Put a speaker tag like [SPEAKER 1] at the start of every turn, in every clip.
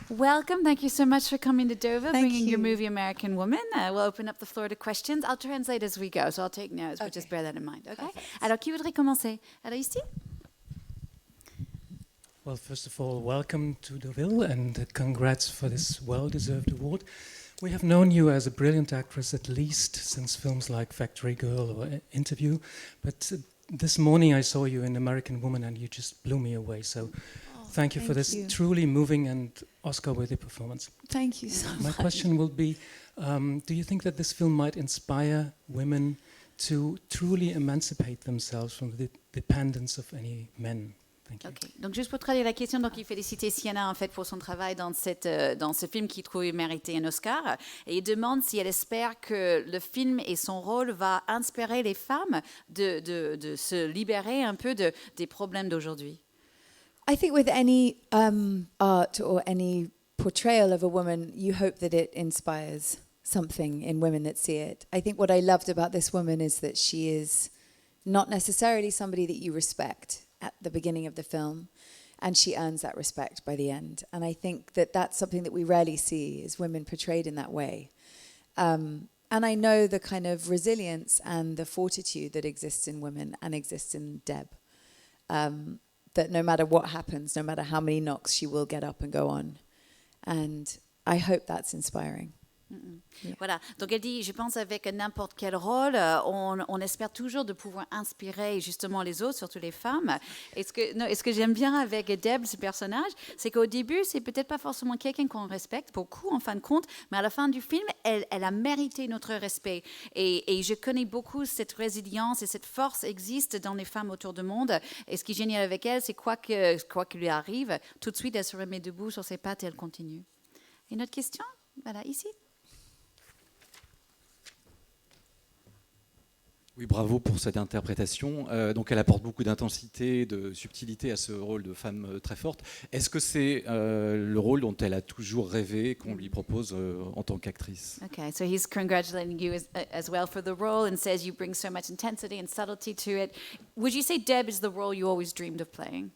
[SPEAKER 1] Welcome. Thank you so much for coming to Deauville,
[SPEAKER 2] Thank
[SPEAKER 1] bringing your
[SPEAKER 2] you.
[SPEAKER 1] movie American Woman. We'll open up the floor to questions. I'll translate as we go, so I'll take notes, but just bear that in mind, okay?
[SPEAKER 2] Perfect.
[SPEAKER 1] Alors, qui voudrait commencer? Alors, ici?
[SPEAKER 3] Well, first of all, welcome to Deauville and congrats for this well-deserved award. We have known you as a brilliant actress at least since films like Factory Girl or Interview, but this morning I saw you in American Woman and you just blew me away. So thank you for this truly moving and Oscar-worthy performance.
[SPEAKER 2] Thank you so
[SPEAKER 3] My
[SPEAKER 2] much.
[SPEAKER 3] question will be, do you think that this film might inspire women to truly emancipate themselves from the dependence of any men? Thank you.
[SPEAKER 1] Ok. Donc, juste pour traduire la question, donc il félicitait Sienna en fait pour son travail dans ce film qui trouve mérité un Oscar, et il demande si elle espère que le film et son rôle va inspirer les femmes de se libérer un peu des problèmes d'aujourd'hui.
[SPEAKER 2] I think with any art or any portrayal of a woman, you hope that it inspires something in women that see it. I think what I loved about this woman is that she is not necessarily somebody that you respect at the beginning of the film, and she earns that respect by the end. And I think that that's something that we rarely see, is women portrayed in that way. And I know the kind of resilience and the fortitude that exists in women and exists in Deb. That no matter what happens, no matter how many knocks, she will get up and go on. And I hope that's inspiring.
[SPEAKER 1] Yeah. Voilà, donc elle dit, je pense avec n'importe quel rôle, on espère toujours de pouvoir inspirer justement les autres, surtout les femmes. Et ce que j'aime bien avec Deb, ce personnage, c'est qu'au début, c'est peut-être pas forcément quelqu'un qu'on respecte beaucoup en fin de compte, mais à la fin du film, elle a mérité notre respect. Et je connais beaucoup cette résilience et cette force existe dans les femmes autour du monde. Et ce qui est génial avec elle, c'est quoi qu'il lui arrive, tout de suite, elle se remet debout sur ses pattes et elle continue. Une autre question? Voilà, ici.
[SPEAKER 4] Oui, bravo pour cette interprétation. Donc elle apporte beaucoup d'intensité, de subtilité à ce rôle de femme très forte. Est-ce que c'est le rôle dont elle a toujours rêvé qu'on lui propose en tant qu'actrice?
[SPEAKER 1] Okay, so he's congratulating you as well for the role and says you bring so much intensity and subtlety to it. Would you say Deb is the role you always dreamed of playing?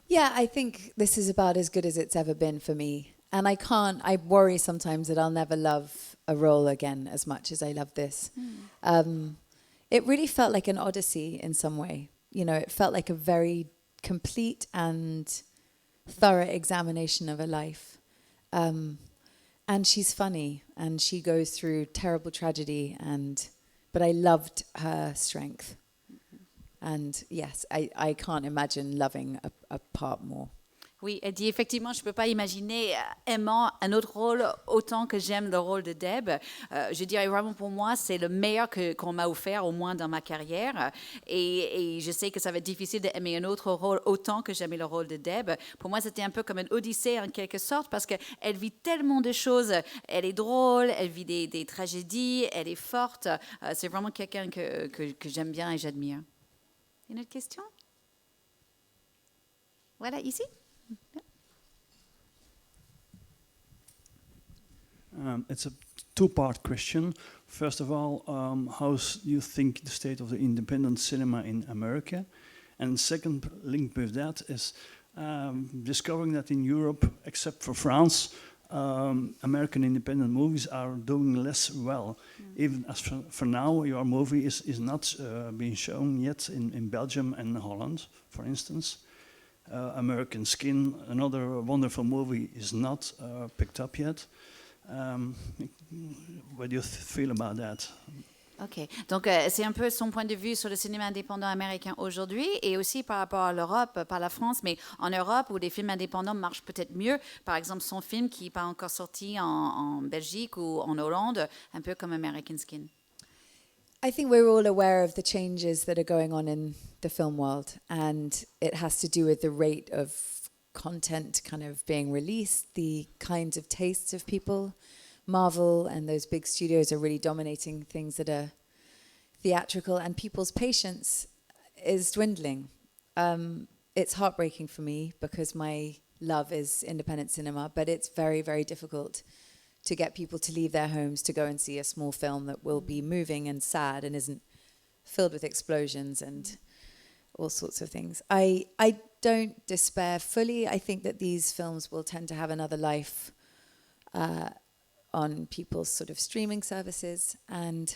[SPEAKER 2] Yeah, I think this is about as good as it's ever been for me. And I worry sometimes that I'll never love a role again as much as I love this. It really felt like an odyssey in some way. You know, it felt like a very complete and thorough examination of her life. And she's funny and she goes through terrible tragedy, but I loved her strength. And yes, I can't imagine loving a part more.
[SPEAKER 1] Oui, elle dit effectivement, je ne peux pas imaginer aimant un autre rôle autant que j'aime le rôle de Deb. Je dirais vraiment pour moi, c'est le meilleur qu'on m'a offert, au moins dans ma carrière. Et je sais que ça va être difficile d'aimer un autre rôle autant que j'aimais le rôle de Deb. Pour moi, c'était un peu comme une odyssée en quelque sorte, parce qu'elle vit tellement de choses. Elle est drôle, elle vit des tragédies, elle est forte. C'est vraiment quelqu'un que j'aime bien et j'admire. Une autre question? Voilà, ici.
[SPEAKER 5] It's a two-part question. First of all, how you think the state of the independent cinema in America? And second link with that is discovering that in Europe, except for France, American independent movies are doing less well. Even as for now, your movie is not being shown yet in Belgium and Holland, for instance. American Skin, another wonderful movie, is not picked up yet. What do you feel about that?
[SPEAKER 1] Ok, donc c'est un peu son point de vue sur le cinéma indépendant américain aujourd'hui et aussi par rapport à l'Europe, par la France, mais en Europe où les films indépendants marchent peut-être mieux. Par exemple, son film qui n'est pas encore sorti en Belgique ou en Hollande, un peu comme American Skin.
[SPEAKER 2] I think we're all aware of the changes that are going on in the film world, and it has to do with the rate of content kind of being released, the kinds of tastes of people. Marvel and those big studios are really dominating things that are theatrical, and people's patience is dwindling. It's heartbreaking for me because my love is independent cinema, but it's very, very difficult to get people to leave their homes to go and see a small film that will be moving and sad and isn't filled with explosions. And all sorts of things. I don't despair fully. I think that these films will tend to have another life on people's sort of streaming services, and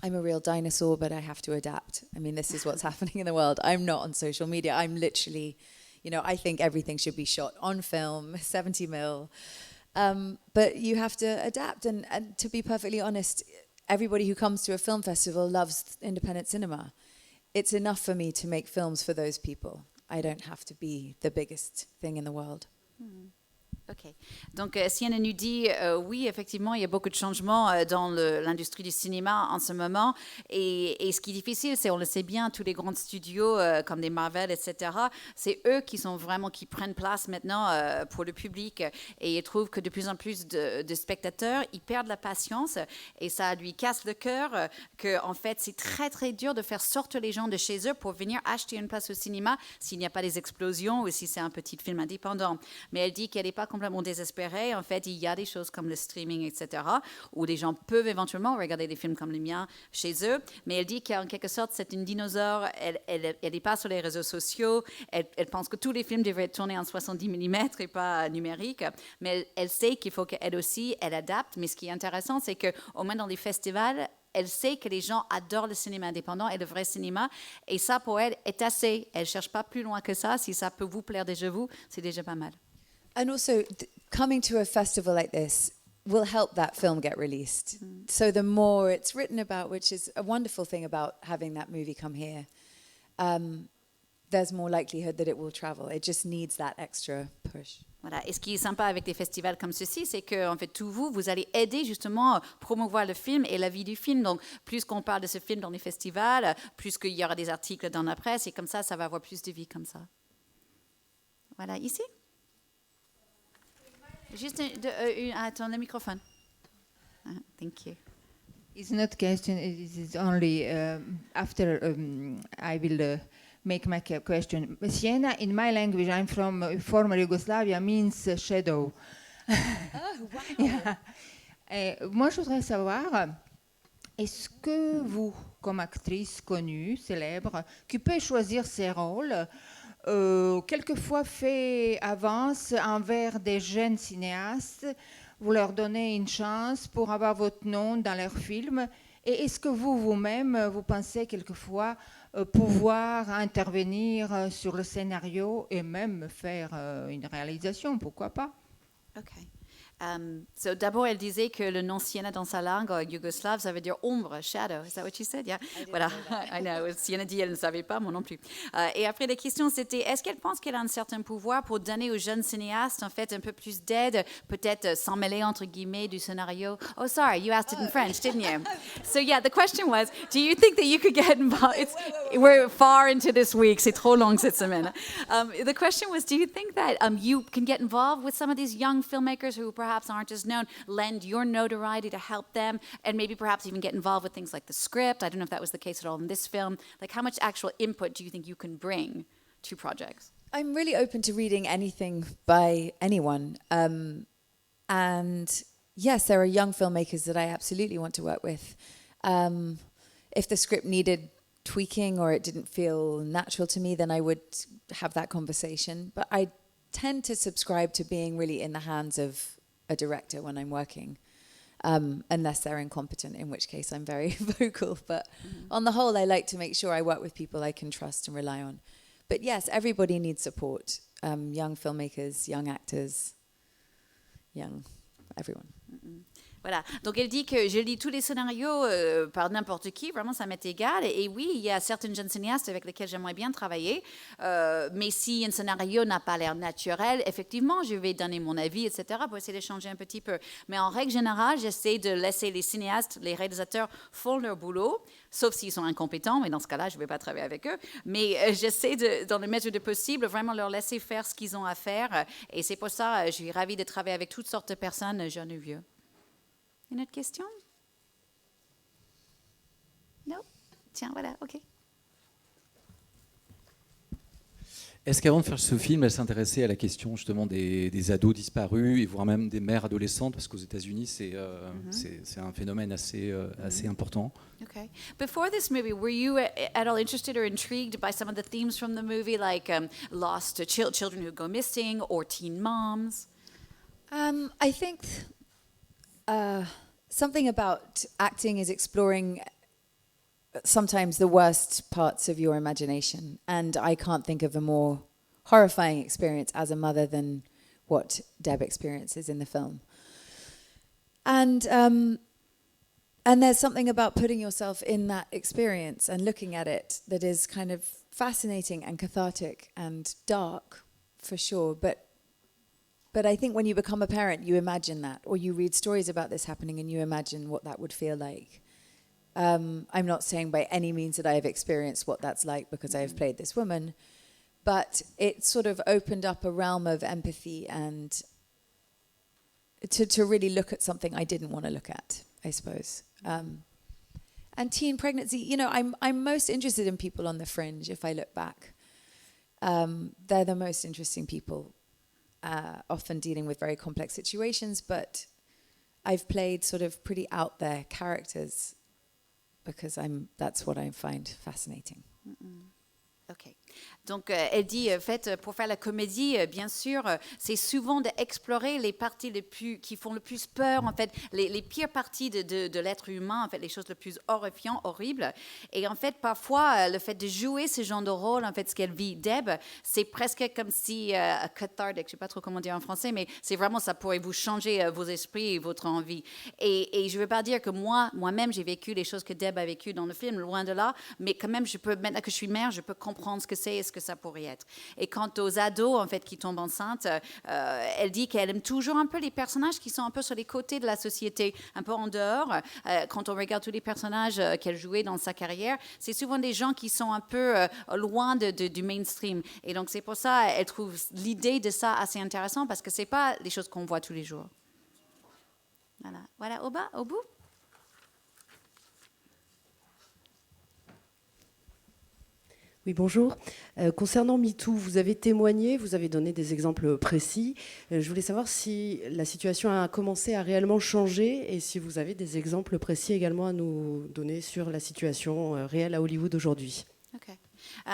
[SPEAKER 2] I'm a real dinosaur, but I have to adapt. I mean, this is what's happening in the world. I'm not on social media. I'm literally, I think everything should be shot on film, 70 mil. But you have to adapt. And to be perfectly honest, everybody who comes to a film festival loves independent cinema. It's enough for me to make films for those people. I don't have to be the biggest thing in the world.
[SPEAKER 1] OK. Donc, Sienna nous dit, oui, effectivement, il y a beaucoup de changements dans l'industrie du cinéma en ce moment. Et ce qui est difficile, c'est, on le sait bien, tous les grands studios comme des Marvel, etc., c'est eux qui prennent place maintenant pour le public. Et ils trouvent que de plus en plus de spectateurs, ils perdent la patience. Et ça lui casse le cœur qu'en fait, c'est très, très dur de faire sortir les gens de chez eux pour venir acheter une place au cinéma s'il n'y a pas des explosions ou si c'est un petit film indépendant. Mais elle dit qu'elle n'est pas complètement désespérée. En fait, il y a des choses comme le streaming, etc., où les gens peuvent éventuellement regarder des films comme le mien chez eux. Mais elle dit qu'en quelque sorte, c'est une dinosaure. Elle n'est pas sur les réseaux sociaux. Elle pense que tous les films devraient être tournés en 70 mm et pas numérique. Mais elle sait qu'il faut qu'elle aussi, elle adapte. Mais ce qui est intéressant, c'est qu'au moins dans les festivals, elle sait que les gens adorent le cinéma indépendant et le vrai cinéma. Et ça, pour elle, est assez. Elle ne cherche pas plus loin que ça. Si ça peut vous plaire déjà vous, c'est déjà pas mal.
[SPEAKER 2] And also, coming to a festival like this will help that film get released. So the more it's written about, which is a wonderful thing about having that movie come here, there's more likelihood that it will travel. It just needs that extra push.
[SPEAKER 1] Voilà. Et ce qui est sympa avec des festivals comme ceci, c'est que en fait, tout vous allez aider justement à promouvoir le film et la vie du film. Donc, plus qu'on parle de ce film dans les festivals, plus qu'il y aura des articles dans la presse, et comme ça va avoir plus de vie comme ça. Voilà, ici. Juste attends, le microphone. Thank you.
[SPEAKER 6] It's not question, it is only after I will make my question. Sienna, in my language, I'm from former Yugoslavia, means shadow.
[SPEAKER 2] Oh, wow.
[SPEAKER 6] Yeah. Moi, je voudrais savoir, est-ce que vous, comme actrice connue, célèbre, qui peut choisir ses rôles, quelquefois fait avance envers des jeunes cinéastes, vous leur donnez une chance pour avoir votre nom dans leurs films, et est-ce que vous-même, vous pensez quelquefois pouvoir intervenir sur le scénario et même faire une réalisation, pourquoi pas?
[SPEAKER 1] OK. So d'abord, elle disait que le nom Sienna dans sa langue yougoslave, ça veut dire ombre, shadow. Is that what you said? Yeah. Voilà. I know. Sienna dit, elle ne savait pas, moi non plus. Et après, la question, c'était, est-ce qu'elle pense qu'elle a un certain pouvoir pour donner aux jeunes cinéastes, en fait, un peu plus d'aide, peut-être s'en mêler, entre guillemets, du scénario? Oh, sorry, you asked it in French, didn't you? So, yeah, the question was, do you think that you could get involved? We're far into this week. C'est trop long cette semaine. The question was, do you think that you can get involved with some of these young filmmakers who perhaps aren't as known, lend your notoriety to help them, and maybe perhaps even get involved with things like the script? I don't know if that was the case at all in this film. Like, how much actual input do you think you can bring to projects?
[SPEAKER 2] I'm really open to reading anything by anyone. And yes, there are young filmmakers that I absolutely want to work with. If the script needed tweaking or it didn't feel natural to me, then I would have that conversation. But I tend to subscribe to being really in the hands of a director when I'm working, unless they're incompetent, in which case I'm very vocal. But on the whole, I like to make sure I work with people I can trust and rely on. But yes, everybody needs support. Young filmmakers, young actors, young everyone.
[SPEAKER 1] Voilà. Donc, elle dit que je lis tous les scénarios par n'importe qui. Vraiment, ça m'est égal. Et oui, il y a certaines jeunes cinéastes avec lesquels j'aimerais bien travailler. Mais si un scénario n'a pas l'air naturel, effectivement, je vais donner mon avis, etc., pour essayer de changer un petit peu. Mais en règle générale, j'essaie de laisser les cinéastes, les réalisateurs font leur boulot, sauf s'ils sont incompétents. Mais dans ce cas-là, je ne vais pas travailler avec eux. Mais j'essaie, dans le mesure du possible, vraiment leur laisser faire ce qu'ils ont à faire. Et c'est pour ça, je suis ravie de travailler avec toutes sortes de personnes, jeunes ou vieux. Une autre question? Non? Tiens, voilà, OK.
[SPEAKER 4] Est-ce qu'avant de faire ce film, elle s'intéressait à la question justement des ados disparus et voire même des mères adolescentes, parce qu'aux États-Unis, c'est un phénomène assez important.
[SPEAKER 1] Okay. Before this movie, were you at all interested or intrigued by some of the themes from the movie, like lost children who go missing or teen moms?
[SPEAKER 2] I think something about acting is exploring sometimes the worst parts of your imagination, and I can't think of a more horrifying experience as a mother than what Deb experiences in the film. And there's something about putting yourself in that experience and looking at it that is kind of fascinating and cathartic and dark, for sure. But I think when you become a parent, you imagine that, or you read stories about this happening and you imagine what that would feel like. I'm not saying by any means that I have experienced what that's like because I have played this woman, but it sort of opened up a realm of empathy and to really look at something I didn't want to look at, I suppose. And teen pregnancy, you know, I'm most interested in people on the fringe if I look back. They're the most interesting people, often dealing with very complex situations, but I've played sort of pretty out there characters because that's what I find fascinating.
[SPEAKER 1] OK. Donc, elle dit, pour faire la comédie, bien sûr, c'est souvent d'explorer les parties qui font le plus peur, en fait, les pires parties de l'être humain, en fait, les choses les plus horrifiantes, horribles. Et en fait, parfois, le fait de jouer ce genre de rôle, en fait, ce qu'elle vit, Deb, c'est presque comme si, cathartic, je ne sais pas trop comment dire en français, mais c'est vraiment, ça pourrait vous changer vos esprits et votre envie. Et je ne veux pas dire que moi-même, j'ai vécu les choses que Deb a vécues dans le film, loin de là, mais quand même, maintenant que je suis mère, je peux comprendre ce que c'est et ce que ça pourrait être. Et quant aux ados, en fait, qui tombent enceintes, elle dit qu'elle aime toujours un peu les personnages qui sont un peu sur les côtés de la société, un peu en dehors. Quand on regarde tous les personnages qu'elle jouait dans sa carrière, c'est souvent des gens qui sont un peu loin du mainstream. Et donc, c'est pour ça qu'elle trouve l'idée de ça assez intéressant parce que ce n'est pas les choses qu'on voit tous les jours. Voilà, au bout.
[SPEAKER 7] Oui, bonjour. Concernant MeToo, vous avez témoigné, vous avez donné des exemples précis. Je voulais savoir si la situation a commencé à réellement changer et si vous avez des exemples précis également à nous donner sur la situation réelle à Hollywood aujourd'hui.
[SPEAKER 1] Okay.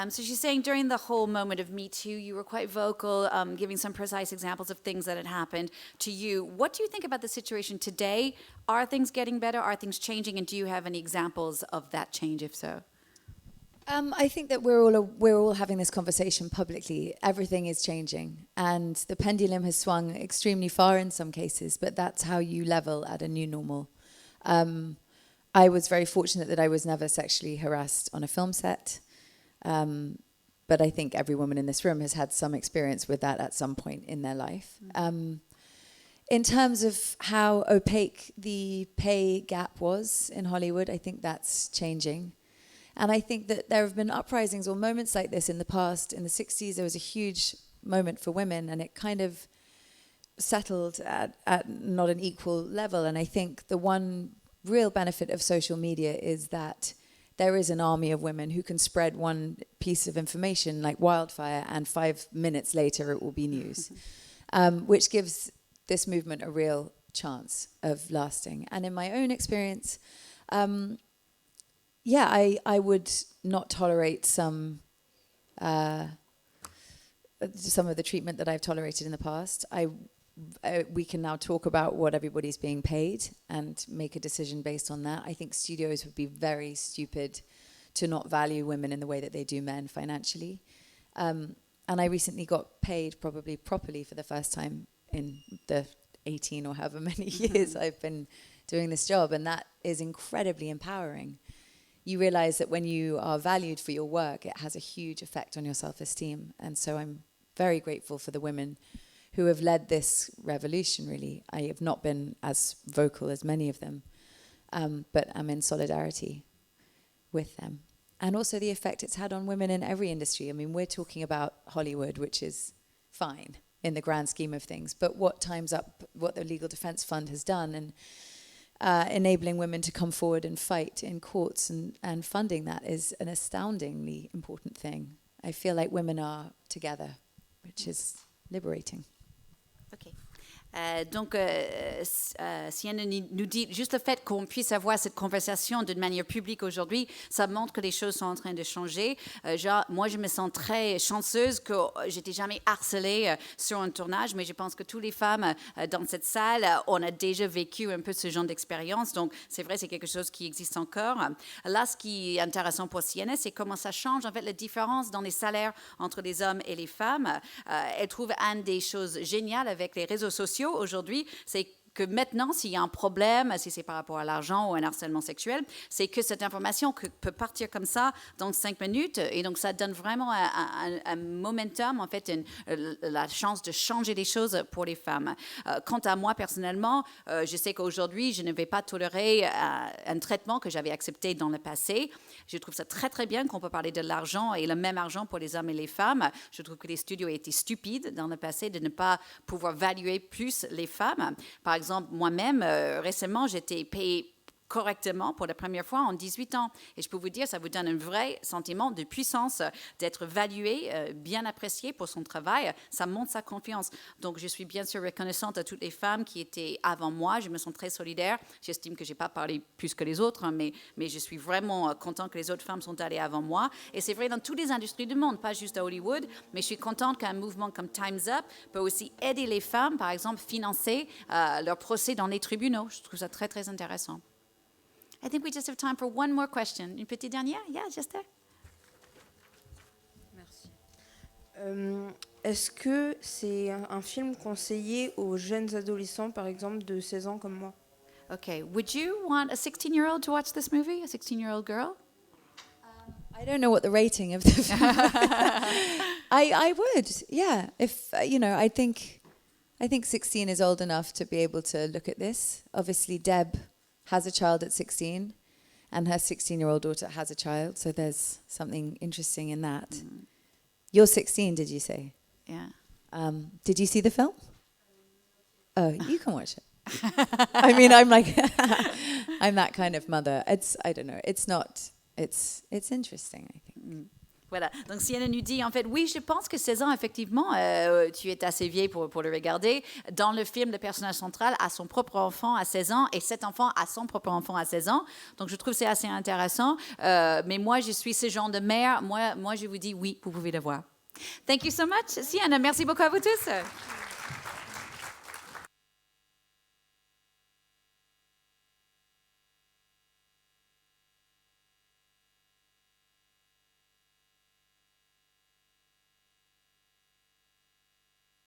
[SPEAKER 1] So she's saying during the whole moment of Me Too, you were quite vocal, giving some precise examples of things that had happened to you. What do you think about the situation today? Are things getting better? Are things changing? And do you have any examples of that change, if so?
[SPEAKER 2] I think that we're all having this conversation publicly. Everything is changing, and the pendulum has swung extremely far in some cases. But that's how you level at a new normal. I was very fortunate that I was never sexually harassed on a film set, but I think every woman in this room has had some experience with that at some point in their life. In terms of how opaque the pay gap was in Hollywood, I think that's changing. And I think that there have been uprisings or moments like this in the past. In the 60s, there was a huge moment for women, and it kind of settled at not an equal level. And I think the one real benefit of social media is that there is an army of women who can spread one piece of information like wildfire, and 5 minutes later it will be news, which gives this movement a real chance of lasting. And in my own experience, I would not tolerate some of the treatment that I've tolerated in the past. We can now talk about what everybody's being paid and make a decision based on that. I think studios would be very stupid to not value women in the way that they do men financially. And I recently got paid probably properly for the first time in the 18 or however many years I've been doing this job, and that is incredibly empowering. You realize that when you are valued for your work, it has a huge effect on your self-esteem. And so I'm very grateful for the women who have led this revolution, really. I have not been as vocal as many of them, but I'm in solidarity with them. And also the effect it's had on women in every industry. I mean, we're talking about Hollywood, which is fine in the grand scheme of things, but what Time's Up, what the Legal Defense Fund has done, and enabling women to come forward and fight in courts and funding that is an astoundingly important thing. I feel like women are together, which is liberating.
[SPEAKER 1] OK. Donc, Sienna nous dit juste le fait qu'on puisse avoir cette conversation d'une manière publique aujourd'hui, ça montre que les choses sont en train de changer. Moi, je me sens très chanceuse que j'étais jamais harcelée sur un tournage, mais je pense que toutes les femmes dans cette salle, on a déjà vécu un peu ce genre d'expérience. Donc, c'est vrai, c'est quelque chose qui existe encore. Là, ce qui est intéressant pour Sienna, c'est comment ça change, en fait, la différence dans les salaires entre les hommes et les femmes. Elle trouve une des choses géniales avec les réseaux sociaux aujourd'hui, c'est que maintenant, s'il y a un problème, si c'est par rapport à l'argent ou un harcèlement sexuel, c'est que cette information peut partir comme ça dans 5 minutes. Et donc, ça donne vraiment un momentum, en fait, la chance de changer les choses pour les femmes. Quant à moi, personnellement, je sais qu'aujourd'hui, je ne vais pas tolérer un traitement que j'avais accepté dans le passé. Je trouve ça très, très bien qu'on peut parler de l'argent et le même argent pour les hommes et les femmes. Je trouve que les studios étaient stupides dans le passé de ne pas pouvoir valuer plus les femmes. Par exemple, moi-même, récemment, j'étais payée correctement pour la première fois en 18 ans. Et je peux vous dire, ça vous donne un vrai sentiment de puissance, d'être valué, bien apprécié pour son travail. Ça montre sa confiance. Donc, je suis bien sûr reconnaissante à toutes les femmes qui étaient avant moi. Je me sens très solidaire. J'estime que je n'ai pas parlé plus que les autres, mais je suis vraiment contente que les autres femmes sont allées avant moi. Et c'est vrai dans toutes les industries du monde, pas juste à Hollywood, mais je suis contente qu'un mouvement comme Time's Up peut aussi aider les femmes, par exemple, financer leur procès dans les tribunaux. Je trouve ça très, très intéressant. I think we just have time for one more question. Une petite dernière? Yeah, just there.
[SPEAKER 8] Merci. Est-ce que c'est un film conseillé aux jeunes adolescents, par exemple, de 16 ans comme moi?
[SPEAKER 1] Okay. Would you want a 16-year-old to watch this movie? A 16-year-old girl?
[SPEAKER 2] I don't know what the rating of the film. I would, yeah. If I think 16 is old enough to be able to look at this. Obviously, Deb has a child at 16, and her 16-year-old daughter has a child, so there's something interesting in that. Mm. You're 16, did you say?
[SPEAKER 1] Yeah.
[SPEAKER 2] Did you see the film? Oh, you can watch it. I mean, I'm like, I'm that kind of mother. I don't know. It's interesting, I think.
[SPEAKER 1] Mm. Voilà. Donc, Sienna nous dit, en fait, oui, je pense que 16 ans, effectivement, tu es assez vieille pour le regarder. Dans le film, le personnage central a son propre enfant à 16 ans et cet enfant a son propre enfant à 16 ans. Donc, je trouve que c'est assez intéressant. Mais moi, je suis ce genre de mère. Moi, je vous dis, oui, vous pouvez le voir. Thank you so much, Sienna. Merci beaucoup à vous tous.